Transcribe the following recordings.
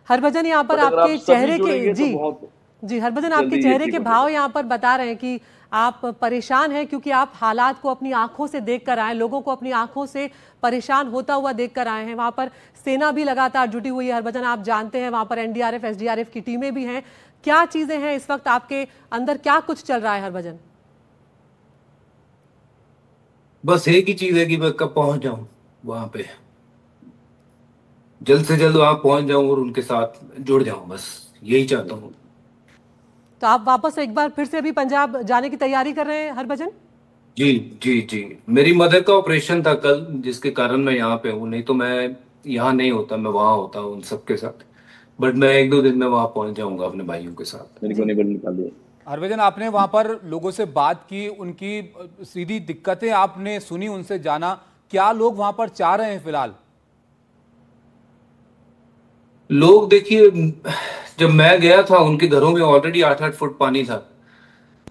हरभजन यहाँ पर आपके चेहरे के जी तो जी हरभजन आपके चेहरे के भाव यहाँ पर बता रहे हैं कि आप परेशान हैं, क्योंकि आप हालात को अपनी आंखों से देख कर आए, लोगों को अपनी आंखों से परेशान होता हुआ देख कर आए हैं। वहां पर सेना भी लगातार जुटी हुई है हरभजन, आप जानते हैं, वहां पर एनडीआरएफ एसडीआरएफ की टीमें भी हैं। क्या चीजें हैं इस वक्त आपके अंदर, क्या कुछ चल रहा है हरभजन? बस एक ही चीज है कि मैं कब पहुंच जाऊं वहां पे, जल्द से जल्द वहां पहुंच जाऊं और उनके साथ जुड़ जाऊं, बस यही चाहता हूं। तो आप वापस एक बार फिर से अभी पंजाब जाने की तैयारी कर रहे हैं हरभजन? जी जी जी, मेरी मदर का ऑपरेशन था कल, जिसके कारण मैं यहाँ पे हूँ, नहीं तो मैं यहाँ नहीं होता, मैं वहां होता उन सबके साथ। बट मैं एक दो दिन में वहां पहुंच जाऊंगा अपने भाइयों के साथ। मेरे को नहीं निकाल दिया। हरभजन, आपने वहां पर लोगों से बात की, उनकी सीधी दिक्कतें आपने सुनी, उनसे जाना, क्या लोग वहां पर चाह रहे हैं फिलहाल? लोग देखिए, जब मैं गया था उनके घरों में ऑलरेडी 8-8 फुट पानी था।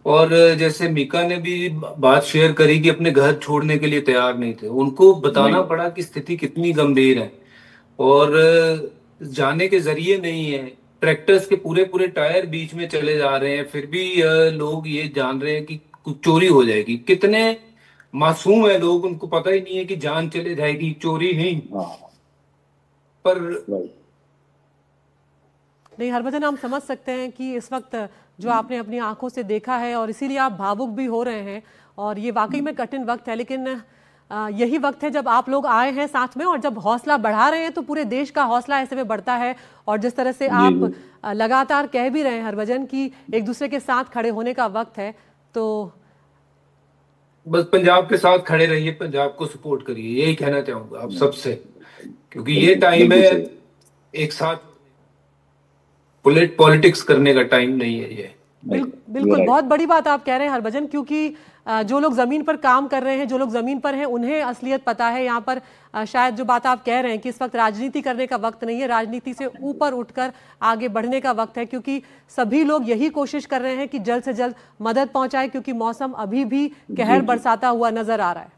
और जैसे मीका ने भी बात शेयर करी कि अपने घर छोड़ने के लिए तैयार नहीं थे, उनको बताना पड़ा कि स्थिति कितनी गंभीर है। और जाने के जरिए नहीं है, ट्रैक्टर्स के पूरे पूरे टायर बीच में चले जा रहे हैं, फिर भी लोग ये जान रहे हैं कि कुछ चोरी हो जाएगी। कितने मासूम है लोग, उनको पता ही नहीं है कि जान चले जाएगी, चोरी नहीं। पर नहीं हरभजन, हम समझ सकते हैं कि इस वक्त जो आपने अपनी आंखों से देखा है और इसीलिए आप भावुक भी हो रहे हैं, और ये वाकई में कठिन वक्त है, लेकिन यही वक्त है जब आप लोग आए हैं साथ में, और जब हौसला बढ़ा रहे हैं तो पूरे देश का हौसला ऐसे में बढ़ता है। और जिस तरह से आप लगातार कह भी रहे हैं हरभजन कि एक दूसरे के साथ खड़े होने का वक्त है, तो बस पंजाब के साथ खड़े रहिए, पंजाब को सपोर्ट करिए, यही कहना चाहूंगा आप सबसे, क्योंकि ये टाइम है एक साथ पॉलिटिक्स करने का टाइम नहीं है ये। बिल्कुल बहुत बड़ी बात आप कह रहे हैं हरभजन, क्योंकि जो लोग जमीन पर काम कर रहे हैं, जो लोग जमीन पर हैं, उन्हें असलियत पता है। यहाँ पर शायद जो बात आप कह रहे हैं कि इस वक्त राजनीति करने का वक्त नहीं है, राजनीति से ऊपर उठकर आगे बढ़ने का वक्त है, क्योंकि सभी लोग यही कोशिश कर रहे हैं कि जल्द से जल्द मदद पहुंचाए, क्योंकि मौसम अभी भी कहर बरसाता हुआ नजर आ रहा है।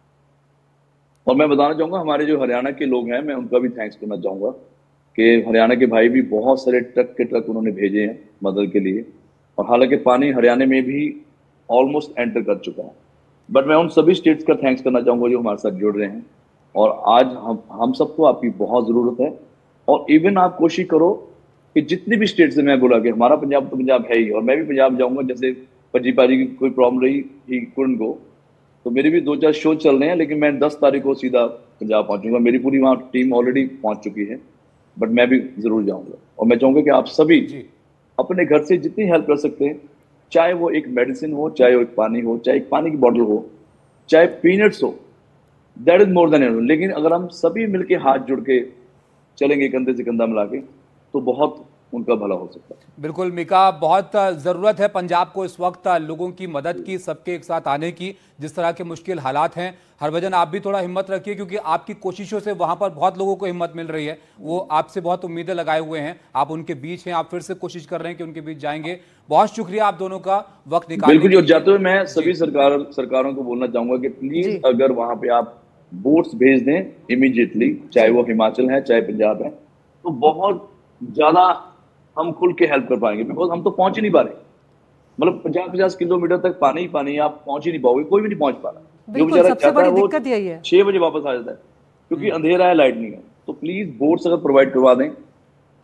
और मैं बताना चाहूंगा, हमारे जो हरियाणा के लोग हैं, मैं उनका भी थैंक्स करना चाहूंगा कि हरियाणा के भाई भी बहुत सारे ट्रक के ट्रक उन्होंने भेजे हैं मदद के लिए। और हालांकि पानी हरियाणा में भी ऑलमोस्ट एंटर कर चुका है, बट मैं उन सभी स्टेट्स का थैंक्स करना चाहूंगा जो हमारे साथ जुड़ रहे हैं। और आज हम सबको आपकी बहुत ज़रूरत है। और इवन आप कोशिश करो कि जितनी भी स्टेट से, मैं बोला कि हमारा पंजाब तो पंजाब है ही, और मैं भी पंजाब जाऊंगा। जैसे पजी पाजी की कोई प्रॉब्लम रही ही कुंड को, तो मेरे भी 2-4 शो चल रहे हैं, लेकिन मैं 10 तारीख को सीधा पंजाब पहुंचूंगा। मेरी पूरी वहाँ टीम ऑलरेडी पहुंच चुकी है, बट मैं भी जरूर जाऊंगा। और मैं चाहूंगा कि आप सभी अपने घर से जितनी हेल्प कर सकते हैं, चाहे वो एक मेडिसिन हो, चाहे वो एक पानी हो, चाहे एक पानी की बोतल हो, चाहे पीनट्स हो, that is more than enough. लेकिन अगर हम सभी मिलके हाथ जुड़ के चलेंगे, कंधे से कंधा मिला के, तो बहुत उनका भला हो सकता है। बिल्कुल मीका, बहुत ज़रूरत है पंजाब को इस वक्त लोगों की मदद की, सबके एक साथ आने की, जिस तरह के मुश्किल हालात हैं। हरभजन, आप भी थोड़ा हिम्मत रखिए, क्योंकि आपकी कोशिशों से वहां पर बहुत लोगों को हिम्मत मिल रही है, वो आपसे बहुत उम्मीदें लगाए हुए हैं, आप उनके बीच हैं, आप फिर से कोशिश कर रहे हैं कि उनके बीच जाएंगे। बहुत शुक्रिया आप दोनों का वक्त निकालने के लिए। बिल्कुल, जाते हुए मैं सभी सरकारों को बोलना चाहूंगा कि प्लीज अगर वहां पे आप बोट्स भेज दें इमीडिएटली, चाहे वो हिमाचल है चाहे पंजाब है, तो बहुत ज्यादा हम खुल के हेल्प कर पाएंगे। बिकॉज हम तो पहुंच ही नहीं पा रहे, मतलब 50-50 किलोमीटर तक पानी ही पानी, आप पहुंच ही नहीं पाओगे, कोई भी नहीं पहुंच पा रहा। जो बेचारा जाता है वो 6 बजे वापस आ जाता है, क्योंकि अंधेरा है, लाइट नहीं है। तो प्लीज बोट्स अगर प्रोवाइड करवा दें,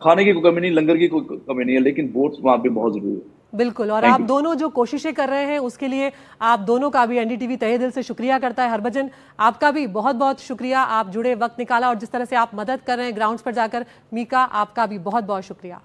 खाने की कोई कमी नहीं, लंगर की कोई कमी नहीं है, लेकिन बोट्स वहां पे बहुत जरूरी है। बिल्कुल, और आप दोनों जो कोशिशें कर रहे हैं उसके लिए आप दोनों का भी एनडीटीवी तहे दिल से शुक्रिया करता है। हरभजन, आपका भी बहुत बहुत शुक्रिया, आप जुड़े, वक्त निकाला, और जिस तरह से आप मदद कर रहे हैं ग्राउंड्स पर जाकर। मीका, आपका भी बहुत बहुत शुक्रिया।